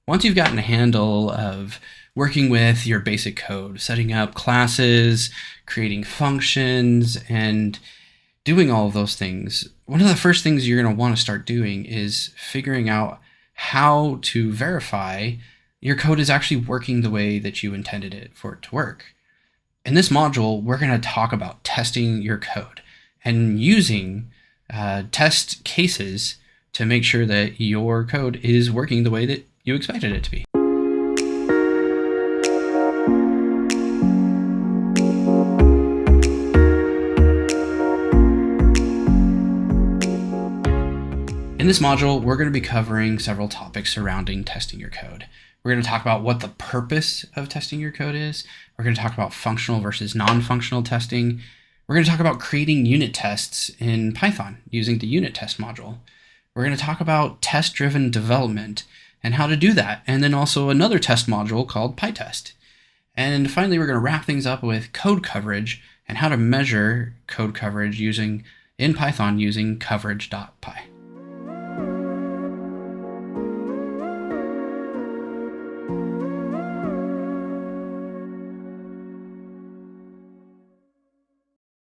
Once you've gotten a handle of working with your basic code, setting up classes, creating functions, and doing all of those things, one of the first things you're going to want to start doing is figuring out how to verify your code is actually working the way that you intended it for it to work. In this module, we're going to talk about testing your code and using test cases to make sure that your code is working the way that you expected it to be. In this module, we're going to be covering several topics surrounding testing your code. We're going to talk about what the purpose of testing your code is. We're going to talk about functional versus non-functional testing. We're going to talk about creating unit tests in Python using the unit test module. We're going to talk about test-driven development and how to do that, and then also another test module called PyTest. And finally, we're going to wrap things up with code coverage and how to measure code coverage in Python using coverage.py.